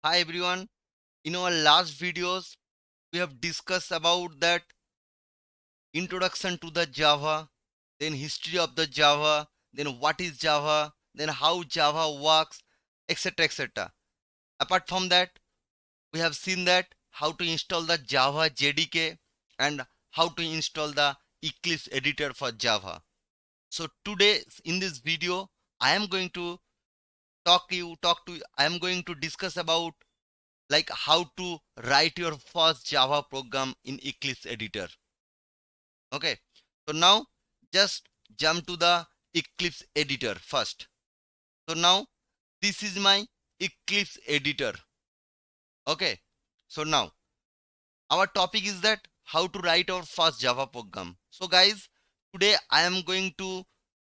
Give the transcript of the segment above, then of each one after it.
Hi everyone. In our last videos, we have discussed about that introduction to the Java, then history of the Java, then what is Java, then how Java works, etc. etc. Apart from that, we have seen that how to install the Java JDK and how to install the Eclipse editor for Java. So today in this video, I am going to I am going to discuss about like how to write your first Java program in Eclipse editor. Okay, so now just jump to the Eclipse editor first. So now this is my Eclipse editor. Okay, so now our topic is that how to write our first Java program. So guys, today I am going to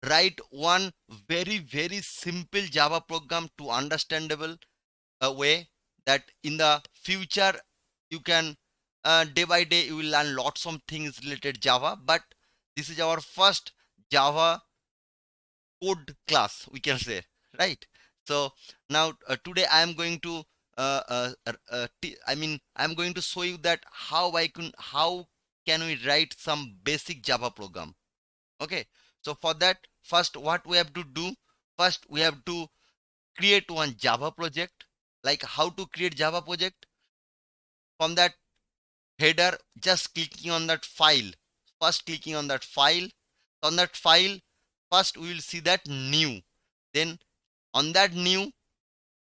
write one very simple Java program to understandable a way that in the future you can day by day you will learn lots of things related Java, but this is our first Java code class, we can say, right? So now today I am going to I am going to show you that how can we write some basic Java program. Okay, so for that, first what we have to do, first we have to create one Java project. Like how to create Java project? From that header, just clicking on that file. First clicking on that file. On that file, first we will see that new. Then on that new,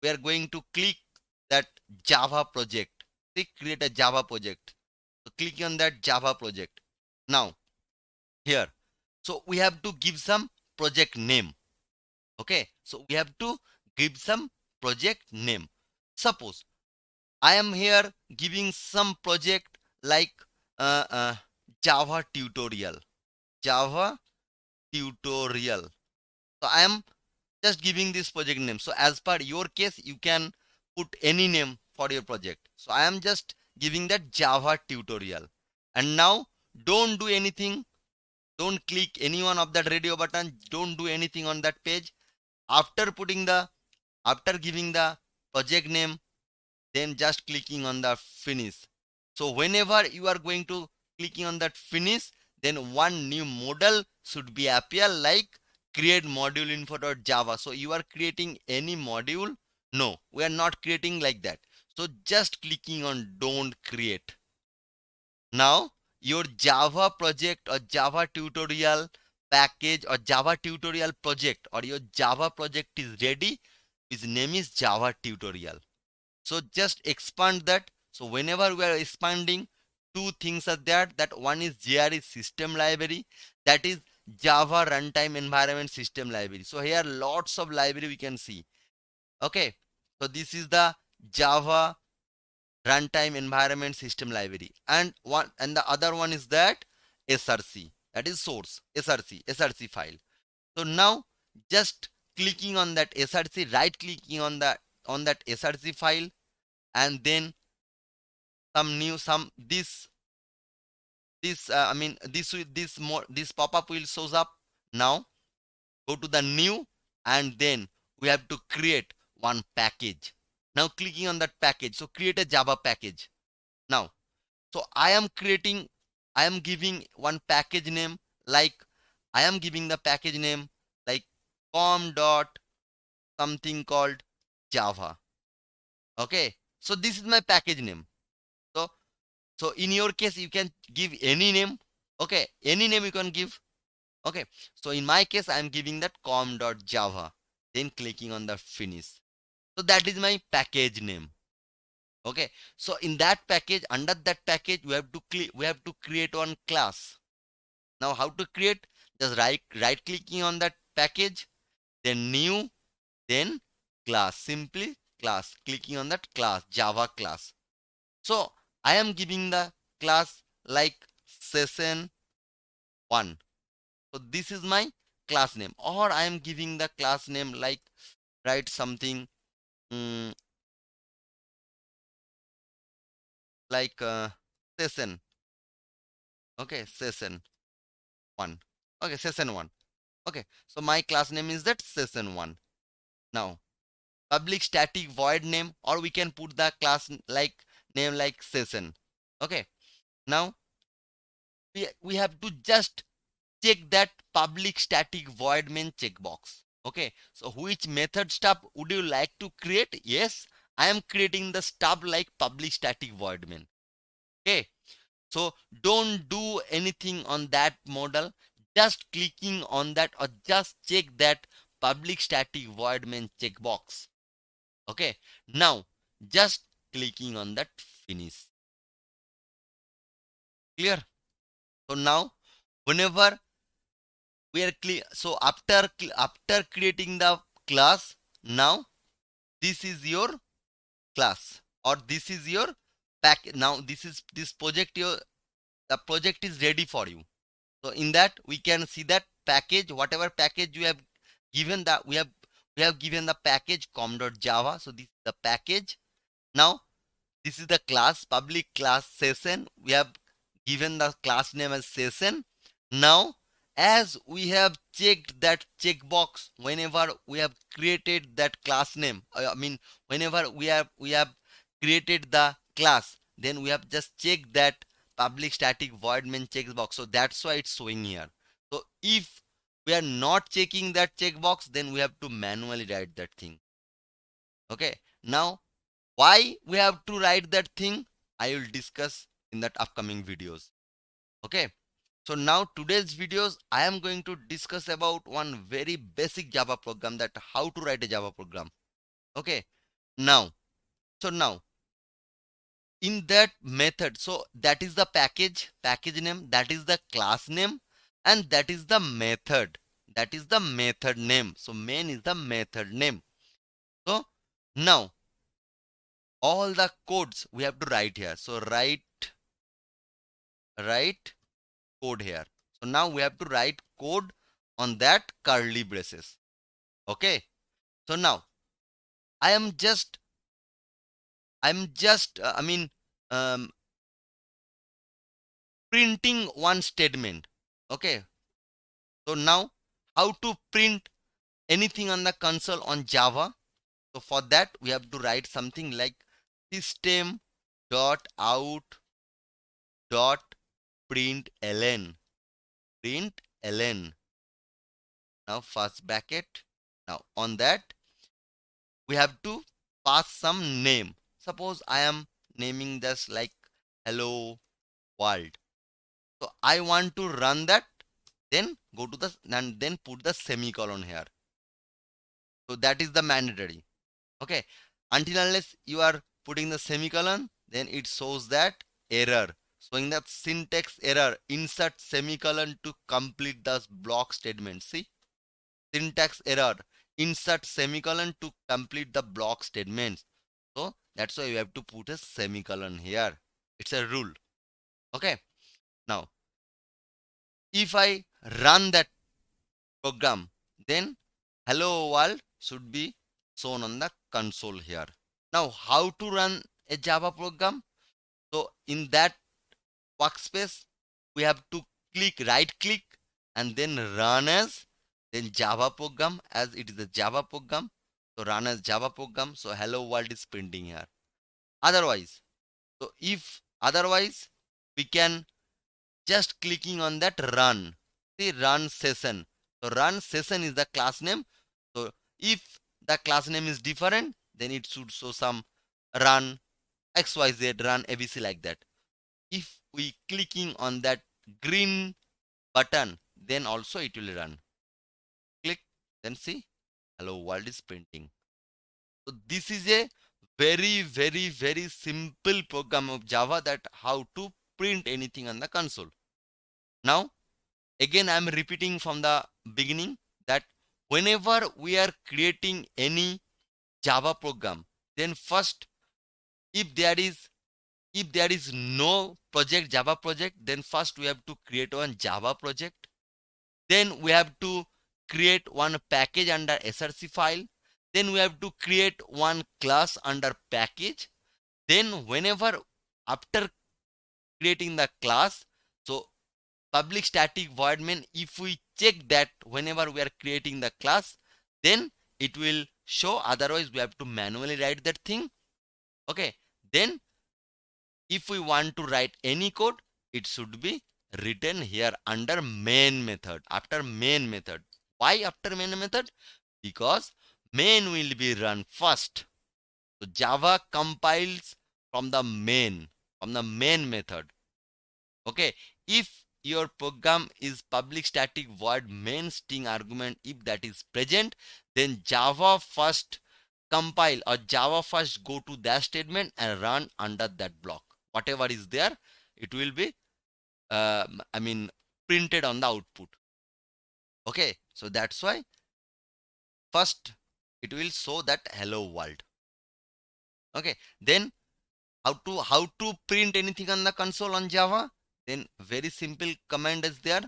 we are going to click that Java project. Click create a Java project. So clicking on that Java project. Now here, so we have to give some project name. Okay, so we have to give some project name. Suppose I am here giving some project like uh, uh, Java tutorial. Java tutorial. So I am just giving this project name. So as per your case, you can put any name for your project. So I am just giving that Java tutorial. And now don't do anything. Don't click any one of that radio button. Don't do anything on that page. After after giving the project name, then just clicking on the finish. So whenever you are going to clicking on that finish, then one new model should be appear like create module info.java. So you are creating any module? No, we are not creating like that. So just clicking on don't create. Now your Java project or Java tutorial package or Java tutorial project or your Java project is ready. Its name is Java tutorial. So just expand that. So whenever we are expanding, two things are there. That one is JRE system library, that is Java runtime environment system library. So here lots of library we can see. Okay, so this is the Java runtime environment system library, and the other one is that SRC, that is source src file. So now just clicking on that SRC, right clicking on that SRC file, and then some new some this I mean this pop-up will shows up. Now go to the new, and then we have to create one package. Now clicking on that package, so create a Java package. Now so I am giving one package name, like I am giving the package name like com dot something called Java. Okay, so this is my package name. So so in your case, you can give any name. Okay, any name you can give. Okay, so in my case, I am giving that com.java. Then clicking on the finish. So that is my package name. Okay, so in that package, under that package, we have to create one class. Now, how to create? Just right clicking on that package, then new, then class. Simply class. Clicking on that class, Java class. So I am giving the class like session 1. So this is my class name, or I am giving the class name like write something mm, like session. Okay, session 1. Okay, session 1. Okay, so my class name is that session 1. Now public static void name, or we can put the class like name like session. Okay, now we have to just check that public static void main checkbox. Okay, so which method stub would you like to create? Yes, I am creating the stub like public static void main. Okay, so don't do anything on that model, just clicking on that or just check that public static void main checkbox. Okay, now just clicking on that finish. Clear? So now whenever we are clear, so after creating the class, now this is your class, or this is your pack. Now this project, your the project is ready for you. So in that we can see that package, whatever package you have given, that we have given the package com.java. So this is the package. Now this is the class, public class session. We have given the class name as session. Now as we have checked that checkbox whenever we have created that class name, I mean whenever we have created the class, then we have just checked that public static void main checkbox. So that's why it's showing here. So if we are not checking that checkbox, then we have to manually write that thing. Okay, now why we have to write that thing, I will discuss in that upcoming videos. Okay, so now today's videos I am going to discuss about one very basic Java program, that how to write a Java program. Okay, now now in that method, so that is the package name, that is the class name, and that is the method, name. So main is the method name. So now all the codes we have to write here. So write code here. So now we have to write code on that curly braces. Okay, so now I'm just printing one statement. Okay, so now how to print anything on the console on Java? So for that we have to write something like system dot out dot println. Now first bracket. Now on that we have to pass some name. Suppose I am naming this like hello world. So I want to run that, then go to the and then put the semicolon here. So that is the mandatory. Okay, until unless you are putting the semicolon, then it shows that error, showing that syntax error, insert semicolon to complete the block statement. See, syntax error, insert semicolon to complete the block statements. So that's why you have to put a semicolon here. It's a rule. Okay, now if I run that program, then hello world should be shown on the console here. Now how to run a Java program? So in that workspace we have to right click and then run as, then Java program, as it is a Java program. So run as Java program. So hello world is printing here. Otherwise, so if otherwise we can just clicking on that run. See, run session. So run session is the class name. So if the class name is different, then it should show some run XYZ, run ABC like that. If we clicking on that green button, then also it will run. Click, then see, hello world is printing. So this is a very simple program of Java, that how to print anything on the console. Now again I am repeating from the beginning that whenever we are creating any Java program, then first if there is no project, Java project, then first we have to create one Java project. Then we have to create one package under src file. Then we have to create one class under package. Then whenever after creating the class, so public static void main, if we check that whenever we are creating the class, then it will show, otherwise we have to manually write that thing. Okay, then if we want to write any code, it should be written here under main method, after main method. Why after main method? Because main will be run first. So Java compiles from the main method. Okay, if your program is public static void main string argument, if that is present, then Java first compile, or Java first go to that statement and run under that block. Whatever is there, it will be printed on the output. Okay, so that's why first it will show that hello world. Okay, then how to print anything on the console on Java? Then very simple command is there,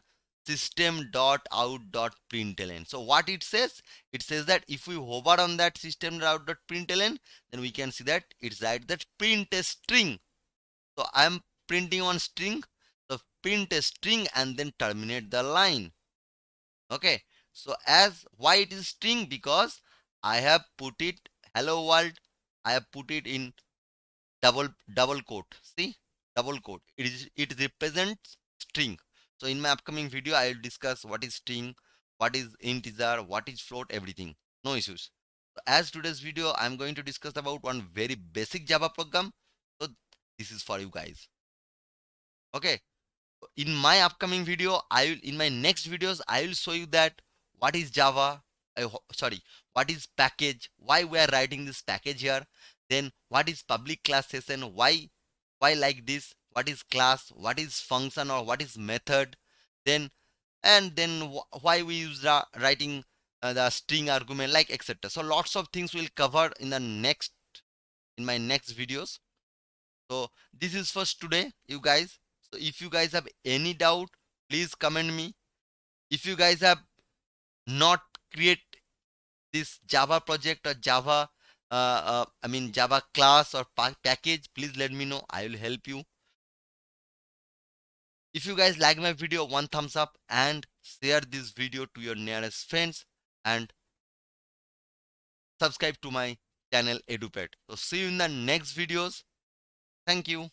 system.out.println. So what it says? It says that if we hover on that system.out.println, then we can see that it's right that print a string. So I am printing one string. So print a string and then terminate the line. Okay. So as why it is string? Because I have put it hello world. I have put it in double quote. See, double quote. It represents string. So in my upcoming video, I will discuss what is string, what is integer, what is float, everything. No issues. So as today's video, I'm going to discuss about one very basic Java program. So this is for you guys. Okay. In my upcoming video, in my next videos, I will show you that what is Java. What is package? Why we are writing this package here? Then what is public class session? Why like this? What is class? What is function, or what is method? Then why we use the writing the string argument, like etc. So lots of things we'll cover in my next videos. So this is for today, you guys. So if you guys have any doubt, please comment me. If you guys have not create this Java project or Java Java class or package, please let me know. I will help you. If you guys like my video, one thumbs up and share this video to your nearest friends and subscribe to my channel EduPaat. So see you in the next videos. Thank you.